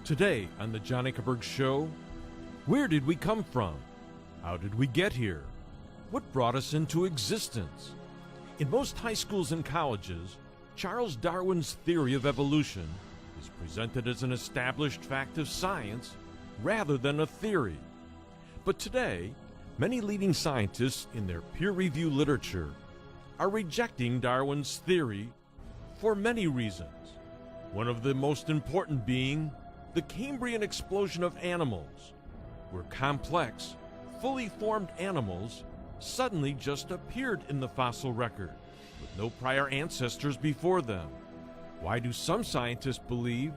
Today on the John Ankerberg Show, where did we come from? How did we get here? What brought us into existence? In most high schools and colleges, Charles Darwin's theory of evolution is presented as an established fact of science rather than a theory. But today, many leading scientists in their peer-reviewed literature are rejecting Darwin's theory for many reasons. One of the most important being the Cambrian explosion of animals, where complex, fully formed animals suddenly just appeared in the fossil record, with no prior ancestors before them. Why do some scientists believe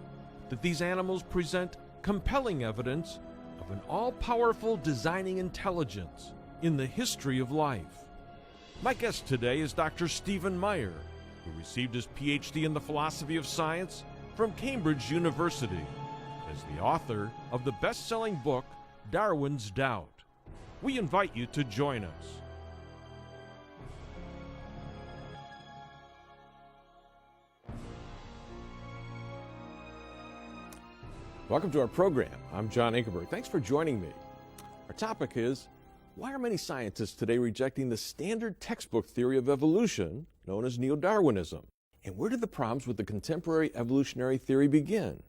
that these animals present compelling evidence of an all-powerful designing intelligence in the history of life? My guest today is Dr. Stephen Meyer, who received his PhD in the philosophy of science from Cambridge University, as the author of the best-selling book, Darwin's Doubt. We invite you to join us. Welcome to our program. I'm John Ankerberg. Thanks for joining me. Our topic is, why are many scientists today rejecting the standard textbook theory of evolution known as neo-Darwinism? And where did the problems with the contemporary evolutionary theory begin?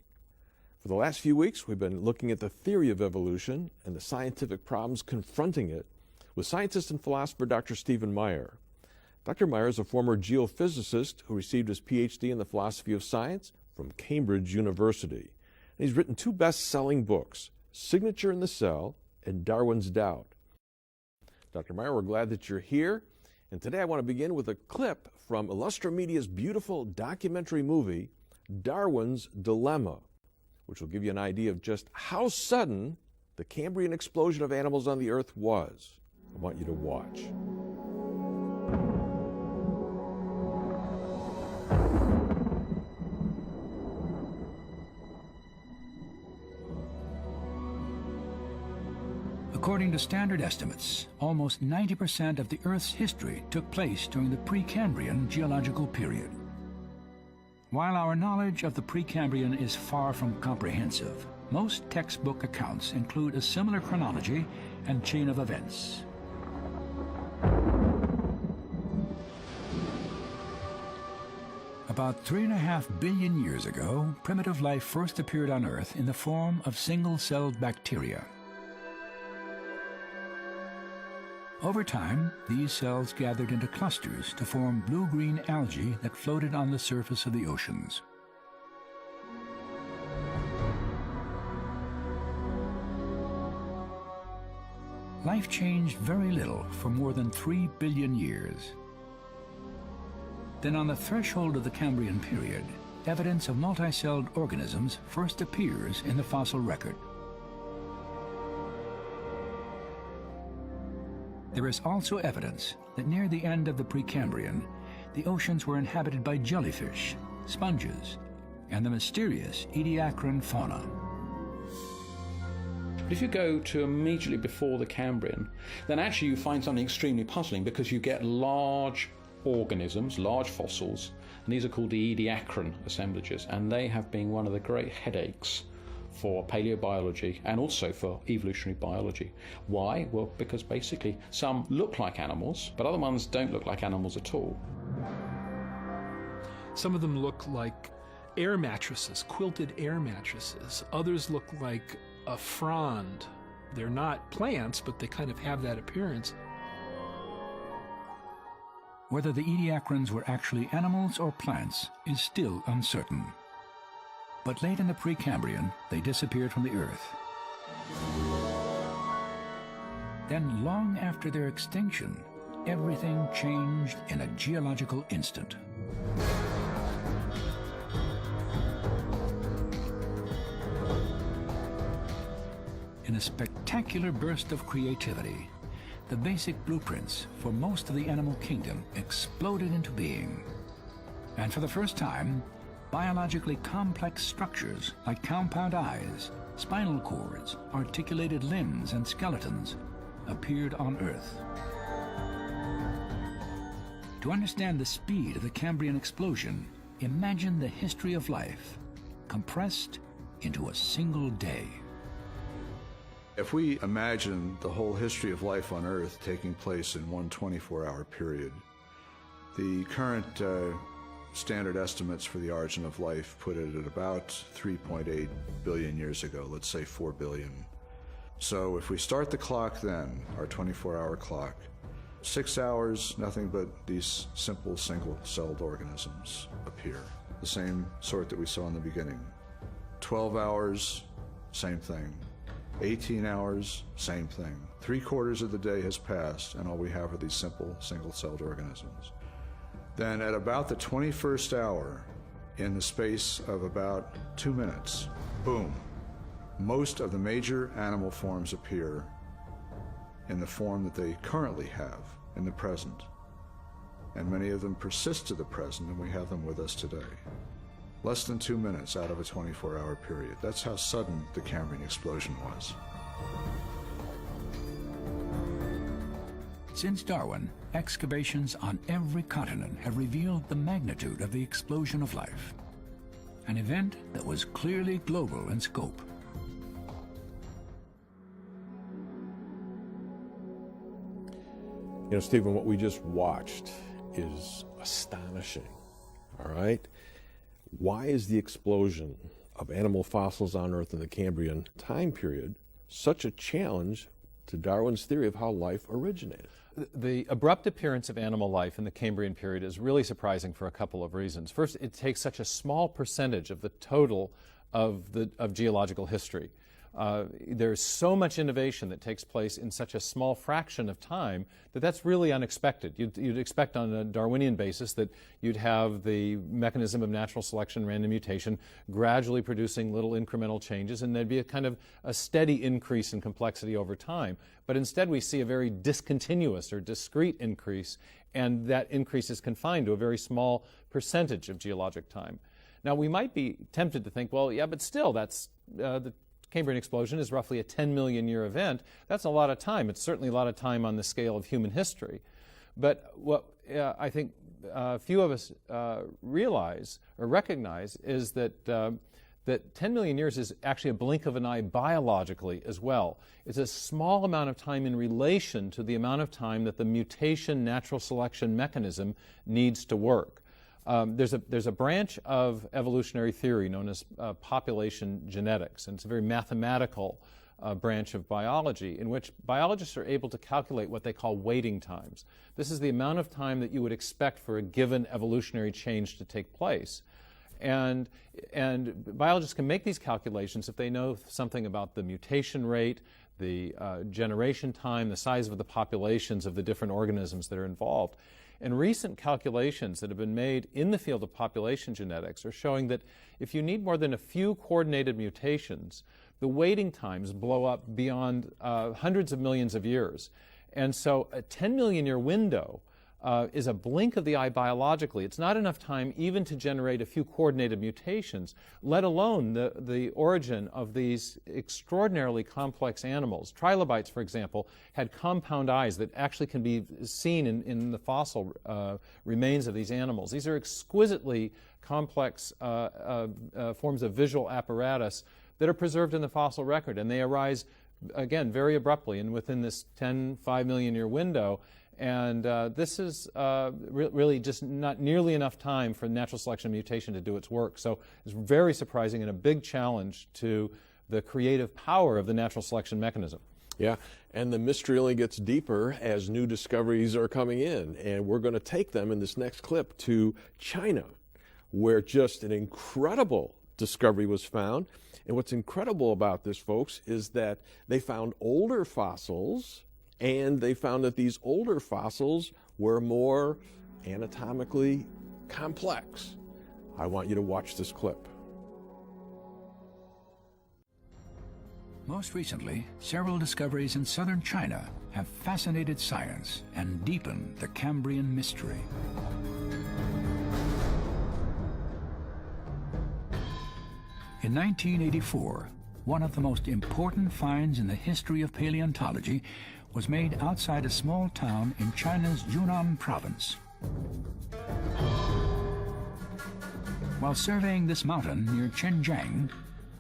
For the last few weeks, we've been looking at the theory of evolution and the scientific problems confronting it with scientist and philosopher Dr. Stephen Meyer. Dr. Meyer is a former geophysicist who received his PhD in the philosophy of science from Cambridge University. And he's written two best-selling books, Signature in the Cell and Darwin's Doubt. Dr. Meyer, we're glad that you're here. And today I want to begin with a clip from Illustromedia's beautiful documentary movie, Darwin's Dilemma, which will give you an idea of just how sudden the Cambrian explosion of animals on the Earth was. I want you to watch. According to standard estimates, almost 90% of the Earth's history took place during the Precambrian geological period. While our knowledge of the Precambrian is far from comprehensive, most textbook accounts include a similar chronology and chain of events. About 3.5 billion years ago, primitive life first appeared on Earth in the form of single-celled bacteria. Over time, these cells gathered into clusters to form blue-green algae that floated on the surface of the oceans. Life changed very little for more than 3 billion years. Then on the threshold of the Cambrian period, evidence of multicelled organisms first appears in the fossil record. There is also evidence that near the end of the Precambrian, the oceans were inhabited by jellyfish, sponges, and the mysterious Ediacaran fauna. If you go to immediately before the Cambrian, then actually you find something extremely puzzling, because you get large organisms, large fossils, and these are called the Ediacaran assemblages, and they have been one of the great headaches for paleobiology and also for evolutionary biology. Why? Well, because basically some look like animals, but other ones don't look like animals at all. Some of them look like air mattresses, quilted air mattresses. Others look like a frond. They're not plants, but they kind of have that appearance. Whether the Ediacarans were actually animals or plants is still uncertain. But late in the Precambrian, they disappeared from the Earth. Then, long after their extinction, everything changed in a geological instant. In a spectacular burst of creativity, the basic blueprints for most of the animal kingdom exploded into being. And for the first time, biologically complex structures like compound eyes, spinal cords, articulated limbs, and skeletons appeared on Earth. To understand the speed of the Cambrian explosion, imagine the history of life, compressed into a single day. If we imagine the whole history of life on Earth taking place in one 24-hour period, the current standard estimates for the origin of life put it at about 3.8 billion years ago, let's say 4 billion. So if we start the clock then, our 24-hour clock, 6 hours, nothing but these simple single-celled organisms appear, the same sort that we saw in the beginning. 12 hours, same thing. 18 hours, same thing. 3/4 of the day has passed, and all we have are these simple single-celled organisms. Then at about the 21st hour, in the space of about 2 minutes, boom, most of the major animal forms appear in the form that they currently have in the present. And many of them persist to the present, and we have them with us today. Less than 2 minutes out of a 24-hour period. That's how sudden the Cambrian explosion was. Since Darwin, excavations on every continent have revealed the magnitude of the explosion of life, an event that was clearly global in scope. You know, Stephen, what we just watched is astonishing, all right? Why is the explosion of animal fossils on Earth in the Cambrian time period such a challenge to Darwin's theory of how life originated? The abrupt appearance of animal life in the Cambrian period is really surprising for a couple of reasons. First, it takes such a small percentage of the total of geological history. There's so much innovation that takes place in such a small fraction of time that that's really unexpected. You'd expect on a Darwinian basis that you'd have the mechanism of natural selection, random mutation, gradually producing little incremental changes, and there'd be a kind of a steady increase in complexity over time. But instead we see a very discontinuous or discrete increase, and that increase is confined to a very small percentage of geologic time. Now we might be tempted to think, well, yeah, but still that's the Cambrian explosion is roughly a 10 million year event. That's a lot of time. It's certainly a lot of time on the scale of human history. But what I think few of us realize or recognize is that that 10 million years is actually a blink of an eye biologically as well. It's a small amount of time in relation to the amount of time that the mutation natural selection mechanism needs to work. There's a branch of evolutionary theory known as population genetics, and it's a very mathematical branch of biology in which biologists are able to calculate what they call waiting times. This is the amount of time that you would expect for a given evolutionary change to take place. And biologists can make these calculations if they know something about the mutation rate, the generation time, the size of the populations of the different organisms that are involved. And recent calculations that have been made in the field of population genetics are showing that if you need more than a few coordinated mutations, the waiting times blow up beyond hundreds of millions of years. And so a 10 million year window is a blink of the eye biologically. It's not enough time even to generate a few coordinated mutations, let alone the origin of these extraordinarily complex animals. Trilobites, for example, had compound eyes that actually can be seen in the fossil remains of these animals. These are exquisitely complex forms of visual apparatus that are preserved in the fossil record, and they arise, again, very abruptly and within this 5 million year window. And this is really just not nearly enough time for natural selection mutation to do its work. So it's very surprising and a big challenge to the creative power of the natural selection mechanism. Yeah, and the mystery only gets deeper as new discoveries are coming in. And we're going to take them in this next clip to China, where just an incredible discovery was found. And what's incredible about this, folks, is that they found older fossils, and they found that these older fossils were more anatomically complex. I want you to watch this clip. Most recently, several discoveries in southern China have fascinated science and deepened the Cambrian mystery. In 1984, one of the most important finds in the history of paleontology was made outside a small town in China's Yunnan province. While surveying this mountain near Zhenjiang,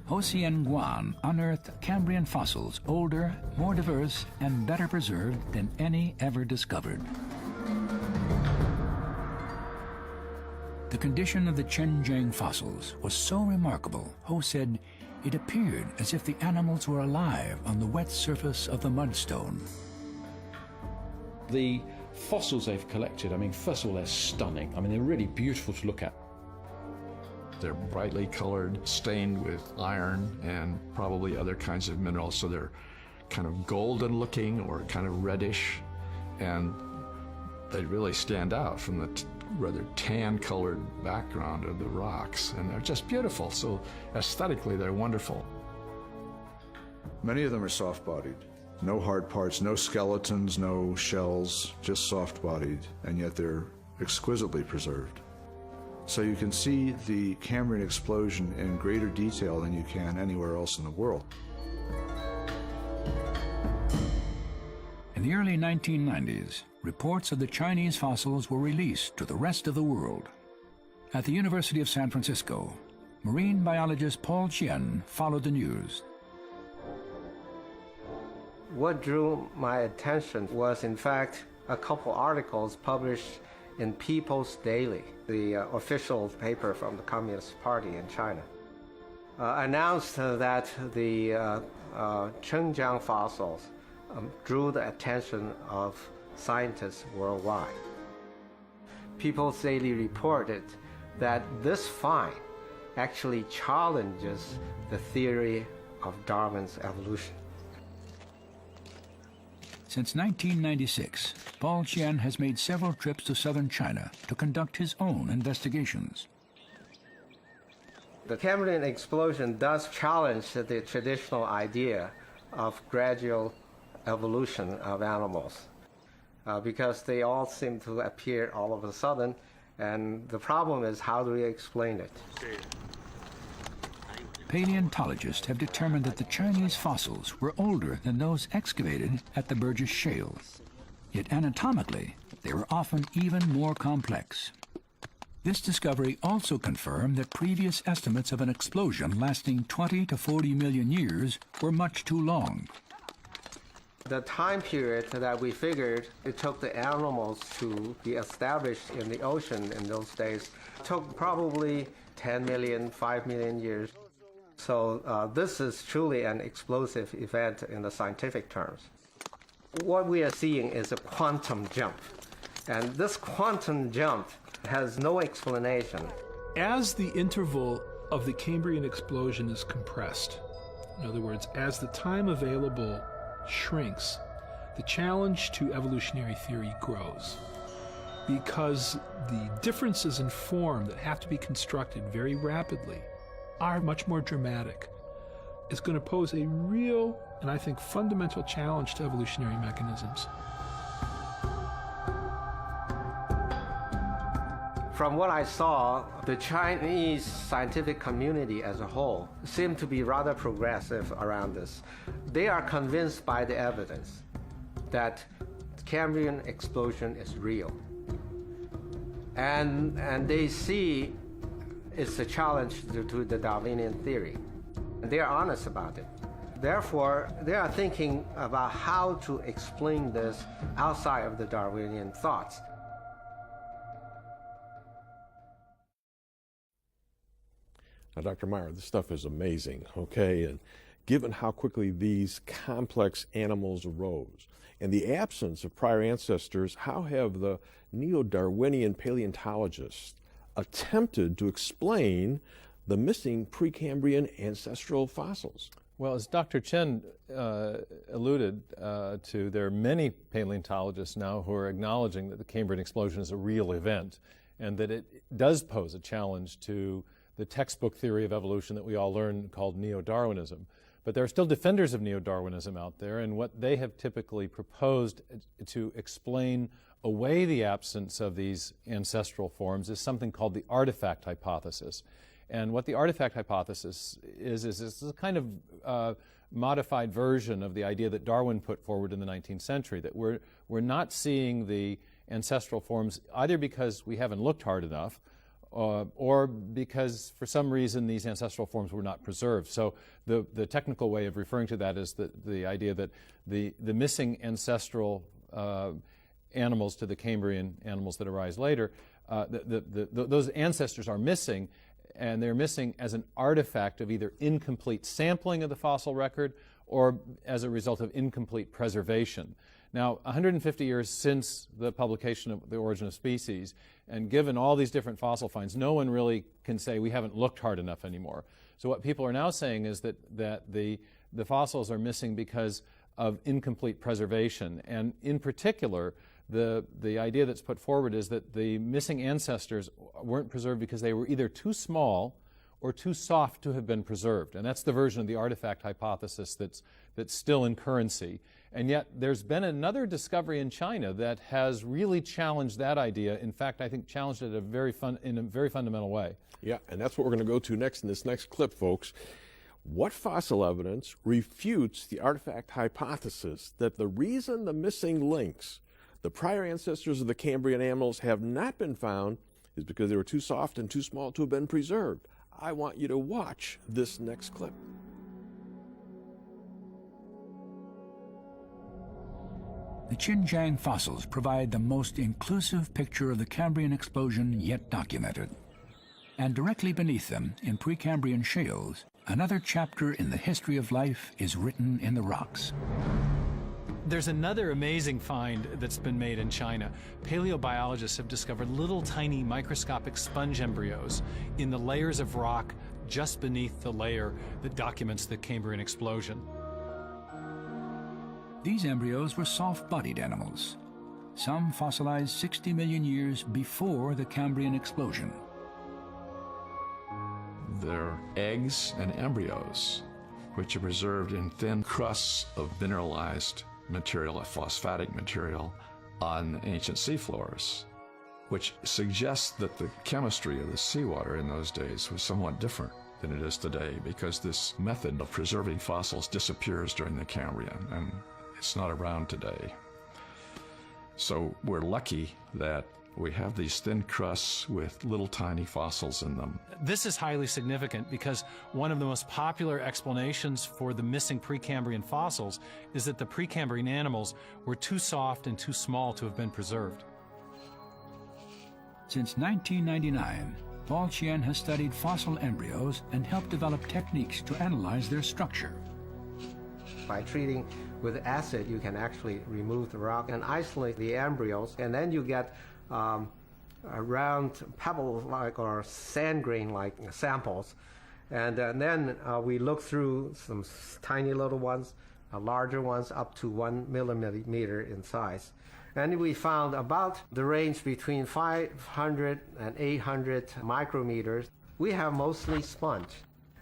Ho Sien Guan unearthed Cambrian fossils older, more diverse, and better preserved than any ever discovered. The condition of the Chenjiang fossils was so remarkable, Ho said, it appeared as if the animals were alive on the wet surface of the mudstone. The fossils they've collected, I mean, first of all, they're stunning. I mean, they're really beautiful to look at. They're brightly colored, stained with iron and probably other kinds of minerals, so they're kind of golden looking or kind of reddish, and they really stand out from the rather tan-colored background of the rocks, and they're just beautiful. So aesthetically, they're wonderful. Many of them are soft-bodied. No hard parts, no skeletons, no shells, just soft-bodied, and yet they're exquisitely preserved. So you can see the Cambrian explosion in greater detail than you can anywhere else in the world. In the early 1990s, reports of the Chinese fossils were released to the rest of the world. At the University of San Francisco, marine biologist Paul Chien followed the news. What drew my attention was, in fact, a couple articles published in People's Daily, the official paper from the Communist Party in China, announced that the Chenjiang fossils drew the attention of scientists worldwide. People's Daily reported that this find actually challenges the theory of Darwin's evolution. Since 1996, Paul Chien has made several trips to southern China to conduct his own investigations. The Cambrian explosion does challenge the traditional idea of gradual evolution of animals because they all seem to appear all of a sudden, and the problem is, how do we explain it? Paleontologists have determined that the Chinese fossils were older than those excavated at the Burgess Shale. Yet anatomically, they were often even more complex. This discovery also confirmed that previous estimates of an explosion lasting 20 to 40 million years were much too long. The time period that we figured it took the animals to be established in the ocean in those days took probably 10 million, 5 million years. So this is truly an explosive event in the scientific terms. What we are seeing is a quantum jump. And this quantum jump has no explanation. As the interval of the Cambrian explosion is compressed, in other words, as the time available shrinks, the challenge to evolutionary theory grows, because the differences in form that have to be constructed very rapidly are much more dramatic. It's going to pose a real, and I think fundamental challenge to evolutionary mechanisms. From what I saw, the Chinese scientific community as a whole seemed to be rather progressive around this. They are convinced by the evidence that the Cambrian explosion is real. And they see it's a challenge to the Darwinian theory. And they are honest about it. Therefore, they are thinking about how to explain this outside of the Darwinian thoughts. Now, Dr. Meyer, this stuff is amazing, okay? And given how quickly these complex animals arose and the absence of prior ancestors, how have the neo-Darwinian paleontologists attempted to explain the missing Precambrian ancestral fossils? Well, as Dr. Chen alluded to, there are many paleontologists now who are acknowledging that the Cambrian explosion is a real event and that it does pose a challenge to the textbook theory of evolution that we all learn called neo-Darwinism. But there are still defenders of neo-Darwinism out there, and what they have typically proposed to explain away the absence of these ancestral forms is something called the artifact hypothesis. And what the artifact hypothesis is a kind of modified version of the idea that Darwin put forward in the 19th century, that we're not seeing the ancestral forms either because we haven't looked hard enough or because for some reason these ancestral forms were not preserved. So the technical way of referring to that is the idea that the missing ancestral animals to the Cambrian animals that arise later, those ancestors are missing, and they're missing as an artifact of either incomplete sampling of the fossil record or as a result of incomplete preservation. Now, 150 years since the publication of The Origin of Species, and given all these different fossil finds, no one really can say we haven't looked hard enough anymore. So what people are now saying is that the fossils are missing because of incomplete preservation. And in particular, the idea that's put forward is that the missing ancestors weren't preserved because they were either too small or too soft to have been preserved. And that's the version of the artifact hypothesis that's still in currency. And yet there's been another discovery in China that has really challenged that idea. In fact, I think challenged it in a very fundamental way. Yeah, and that's what we're going to go to next in this next clip, folks. What fossil evidence refutes the artifact hypothesis that the reason the missing links, the prior ancestors of the Cambrian animals, have not been found is because they were too soft and too small to have been preserved? I want you to watch this next clip. The Xinjiang fossils provide the most inclusive picture of the Cambrian explosion yet documented. And directly beneath them, in Precambrian shales, another chapter in the history of life is written in the rocks. There's another amazing find that's been made in China. Paleobiologists have discovered little tiny microscopic sponge embryos in the layers of rock just beneath the layer that documents the Cambrian explosion. These embryos were soft-bodied animals. Some fossilized 60 million years before the Cambrian explosion. They're eggs and embryos, which are preserved in thin crusts of mineralized material, a phosphatic material, on ancient seafloors, which suggests that the chemistry of the seawater in those days was somewhat different than it is today, because this method of preserving fossils disappears during the Cambrian, and it's not around today. So we're lucky that we have these thin crusts with little tiny fossils in them. This is highly significant because one of the most popular explanations for the missing Precambrian fossils is that the Precambrian animals were too soft and too small to have been preserved. Since 1999, Paul Chien has studied fossil embryos and helped develop techniques to analyze their structure. By treating with acid, you can actually remove the rock and isolate the embryos, and then you get a round pebble-like or sand grain-like samples. And then we look through some tiny little ones, larger ones up to 1 millimeter in size. And we found about the range between 500 and 800 micrometers. We have mostly sponge.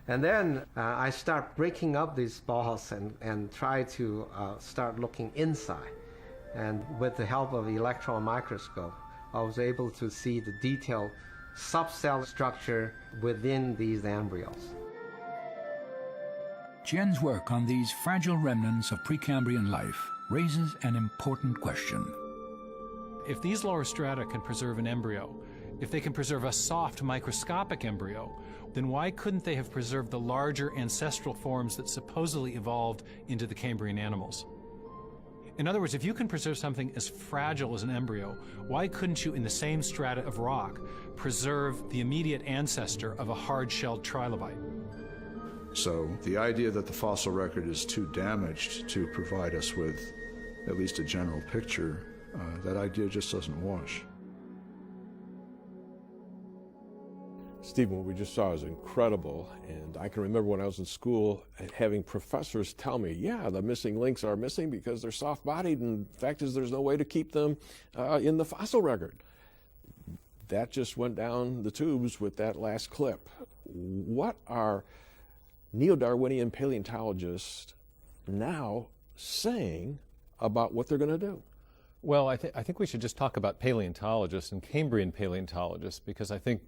And then I start breaking up these balls and try to start looking inside. And with the help of the electron microscope, I was able to see the detailed subcell structure within these embryos. Chien's work on these fragile remnants of Precambrian life raises an important question. If these lower strata can preserve an embryo, if they can preserve a soft microscopic embryo, then why couldn't they have preserved the larger ancestral forms that supposedly evolved into the Cambrian animals? In other words, if you can preserve something as fragile as an embryo, why couldn't you, in the same strata of rock, preserve the immediate ancestor of a hard-shelled trilobite? So the idea that the fossil record is too damaged to provide us with at least a general picture, that idea just doesn't wash. Stephen, what we just saw is incredible, and I can remember when I was in school having professors tell me, yeah, the missing links are missing because they're soft-bodied, and the fact is there's no way to keep them in the fossil record. That just went down the tubes with that last clip. What are neo-Darwinian paleontologists now saying about what they're going to do? Well, I think we should just talk about paleontologists and Cambrian paleontologists, because I think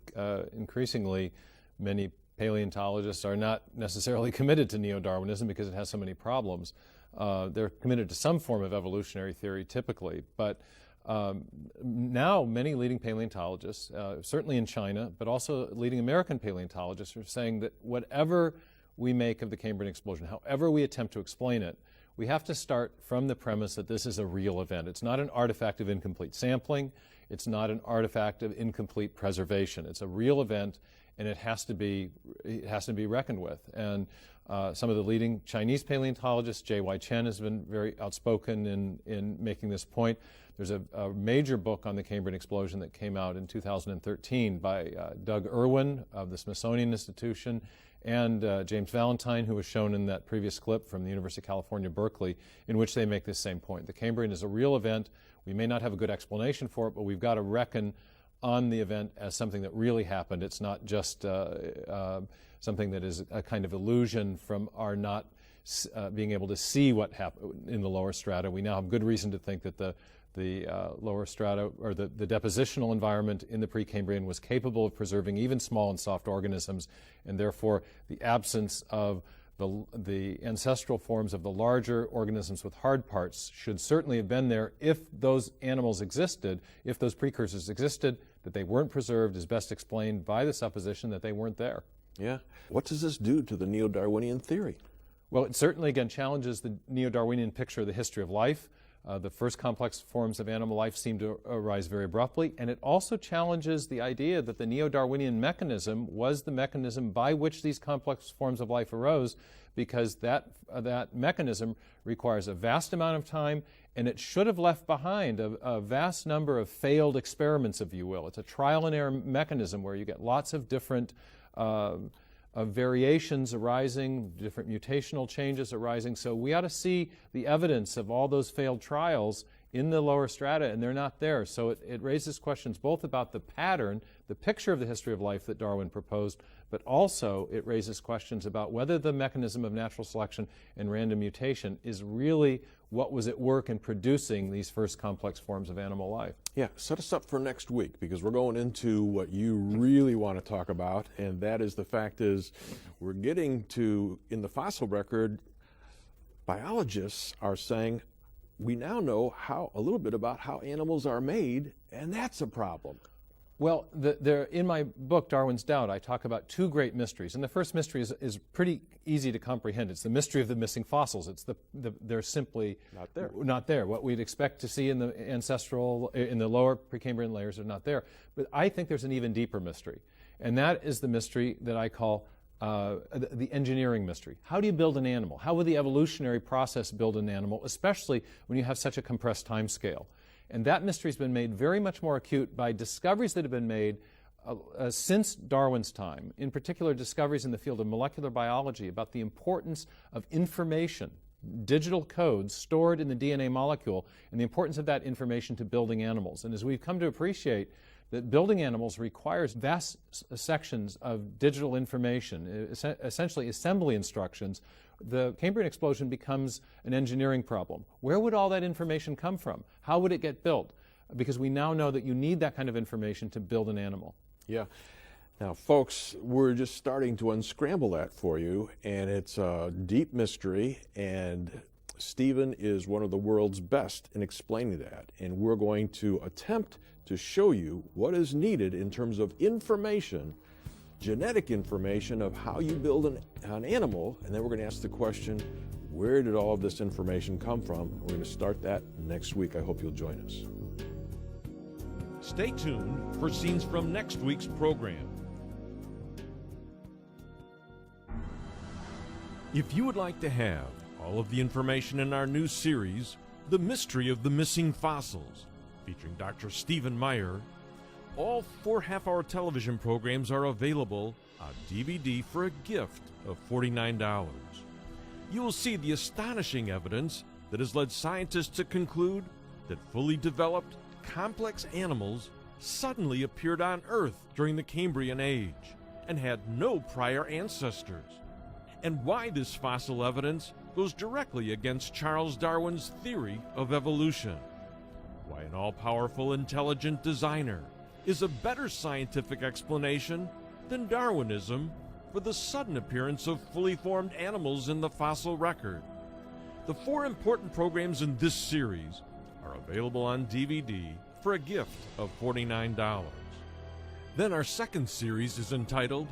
increasingly many paleontologists are not necessarily committed to neo-Darwinism because it has so many problems. They're committed to some form of evolutionary theory typically, but Now, many leading paleontologists, certainly in China, but also leading American paleontologists, are saying that whatever we make of the Cambrian explosion, however we attempt to explain it, we have to start from the premise that this is a real event. It's not an artifact of incomplete sampling. It's not an artifact of incomplete preservation. It's a real event, and it has to be reckoned with. And some of the leading Chinese paleontologists, J.Y. Chen has been very outspoken in making this point. There's a major book on the Cambrian explosion that came out in 2013 by Doug Irwin of the Smithsonian Institution and James Valentine, who was shown in that previous clip from the University of California, Berkeley, in which they make this same point. The Cambrian is a real event. We may not have a good explanation for it, but we've got to reckon on the event as something that really happened. It's not just something that is a kind of illusion from our not being able to see what happened in the lower strata. We now have good reason to think that the lower strata, or the depositional environment in the Precambrian, was capable of preserving even small and soft organisms, and therefore the absence of the ancestral forms of the larger organisms with hard parts should certainly have been there if those animals existed, if those precursors existed. That they weren't preserved is best explained by the supposition that they weren't there. Yeah. What does this do to the neo-Darwinian theory? Well, it certainly, again, challenges the neo-Darwinian picture of the history of life. The first complex forms of animal life seem to arise very abruptly, and it also challenges the idea that the neo-Darwinian mechanism was the mechanism by which these complex forms of life arose, because that mechanism requires a vast amount of time, and it should have left behind a vast number of failed experiments, if you will. It's a trial and error mechanism where you get lots of different of variations arising, different mutational changes arising. So we ought to see the evidence of all those failed trials in the lower strata, and they're not there. So it raises questions both about the pattern, the picture of the history of life that Darwin proposed, but also it raises questions about whether the mechanism of natural selection and random mutation is really what was at work in producing these first complex forms of animal life. Yeah, set us up for next week, because we're going into what you really want to talk about, and that is the fact is we're getting to, in the fossil record, biologists are saying we now know a little bit about how animals are made, and that's a problem. Well, in my book, Darwin's Doubt, I talk about two great mysteries. And the first mystery is pretty easy to comprehend. It's the mystery of the missing fossils. They're simply not there. What we'd expect to see in the in the lower Precambrian layers are not there. But I think there's an even deeper mystery. And that is the mystery that I call the engineering mystery. How do you build an animal? How would the evolutionary process build an animal, especially when you have such a compressed time scale? And that mystery has been made very much more acute by discoveries that have been made since Darwin's time, in particular discoveries in the field of molecular biology about the importance of information, digital codes stored in the DNA molecule, and the importance of that information to building animals. And as we've come to appreciate that building animals requires vast sections of digital information, essentially assembly instructions, the Cambrian explosion becomes an engineering problem. Where would all that information come from? How would it get built? Because we now know that you need that kind of information to build an animal. Yeah. Now, folks, we're just starting to unscramble that for you, and it's a deep mystery, and Stephen is one of the world's best in explaining that, and we're going to attempt to show you what is needed in terms of information, genetic information of how you build an animal, and then we're going to ask the question, where did all of this information come from? We're going to start that next week. I hope you'll join us. Stay tuned for scenes from next week's program. If you would like to have all of the information in our new series, The Mystery of the Missing Fossils, featuring Dr. Stephen Meyer, all 4 half-hour television programs are available on DVD for a gift of $49. You will see the astonishing evidence that has led scientists to conclude that fully developed, complex animals suddenly appeared on Earth during the Cambrian Age and had no prior ancestors, and why this fossil evidence goes directly against Charles Darwin's theory of evolution. Why an all-powerful, intelligent designer is a better scientific explanation than Darwinism for the sudden appearance of fully formed animals in the fossil record. The 4 important programs in this series are available on DVD for a gift of $49. Then our second series is entitled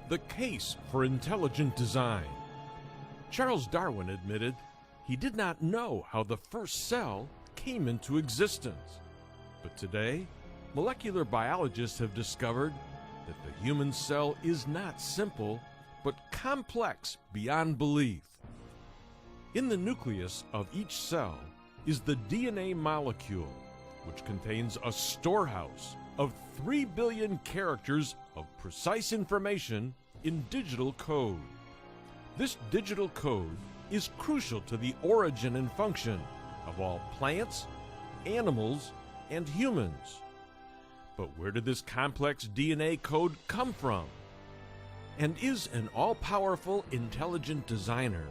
The Case for Intelligent Design. Charles Darwin admitted he did not know how the first cell came into existence. But today, molecular biologists have discovered that the human cell is not simple, but complex beyond belief. In the nucleus of each cell is the DNA molecule, which contains a storehouse of 3 billion characters of precise information in digital code. This digital code is crucial to the origin and function of all plants, animals, and humans. But where did this complex DNA code come from? And is an all-powerful intelligent designer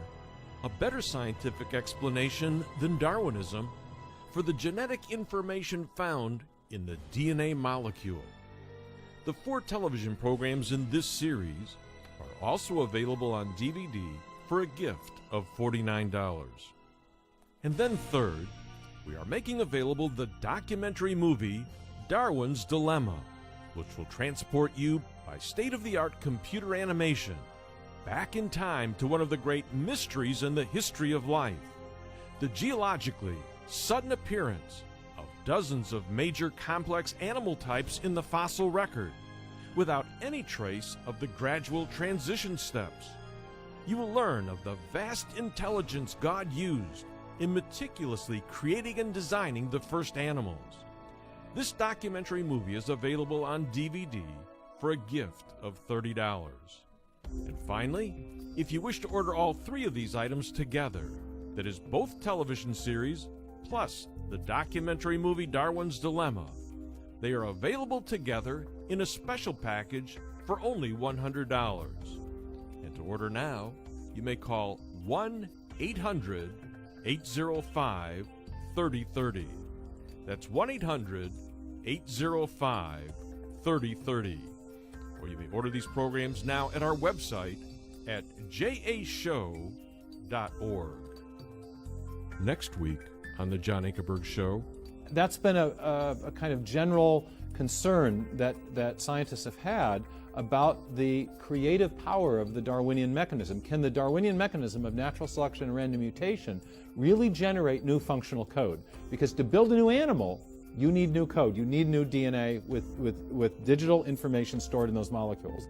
a better scientific explanation than Darwinism for the genetic information found in the DNA molecule? The 4 television programs in this series are also available on DVD for a gift of $49. And then third, we are making available the documentary movie Darwin's Dilemma, which will transport you by state-of-the-art computer animation back in time to one of the great mysteries in the history of life, the geologically sudden appearance of dozens of major complex animal types in the fossil record, without any trace of the gradual transition steps. You will learn of the vast intelligence God used in meticulously creating and designing the first animals. This documentary movie is available on DVD for a gift of $30. And finally, if you wish to order all 3 of these items together, that is both television series plus the documentary movie Darwin's Dilemma, they are available together in a special package for only $100. And to order now, you may call 1-800-805-3030. That's 1-800-805-3030. Or you may order these programs now at our website at jashow.org. Next week on the John Ankerberg Show. That's been a kind of general concern that scientists have had about the creative power of the Darwinian mechanism. Can the Darwinian mechanism of natural selection and random mutation really generate new functional code? Because to build a new animal, you need new code. You need new DNA with digital information stored in those molecules.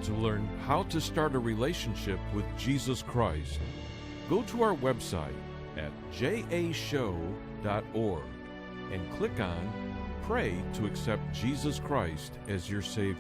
To learn how to start a relationship with Jesus Christ, go to our website at jashow.org and click on Pray to accept Jesus Christ as your Savior.